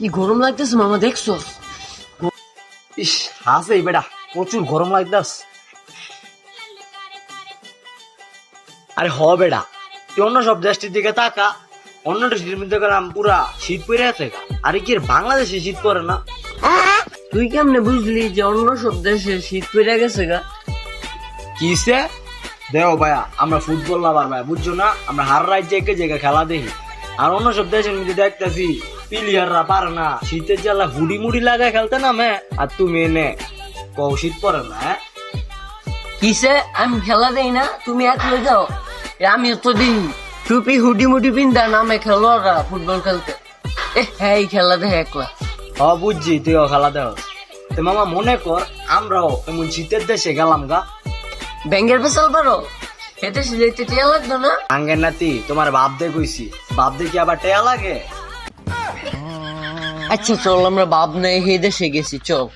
কি গরম লাগতেছে মামা, দেখছো? ইস হাসে বেটা, প্রচুর গরম লাগতাস। আরে হ বেটা, তুই অন্য সব দেশটির দিকে তাকা, অন্য দেশের মধ্যে গেলাম পুরা শীত পড়ে আছে। আরে কি বাংলাদেশে শীত পড়ে না? তুই কেমনে বুঝলি যে অন্য সব দেশে শীত পড়ে গেছে গা? কিসে দেও ভাইয়া, আমরা ফুটবল লাভার ভাই, বুঝছো না? আমরা হার রাজ্যে জায়গা খেলা দেখি, আর অন্য সব দেশের মধ্যে দেখতেছি প্লেয়াররা পারে না, শীতের জ্বালা হুডি মুড়ি লাগায় খেলতে নামে, আর তুমি এনে কও শীত পড়ে না। হ্যাঁ কিসে আমি খেলা দেই না, তুমি এক লই যাও। আমি তো দিই টুপি হুডি মুডি পিন্দা নামে খেলোয়াড়রা ফুটবল খেলতে। হ্যাঁ খেলা দেখে একলা। হ বুঝছি, তুইও খেলা দেও। তো মামা মনে কর আমরাও এমন শীতের দেশে গেলাম গা, ব্যাঙ্গের পেছাল পারো, হেঁটে যেতে টিয়া লাগতো না? আঙ্গের নাতি তোমার বাপ দে কইছি, বাপ দে কি আবার টেয়া লাগে? আচ্ছা চল, আমরা বাপ নেই হে দেশে গেছি, চল।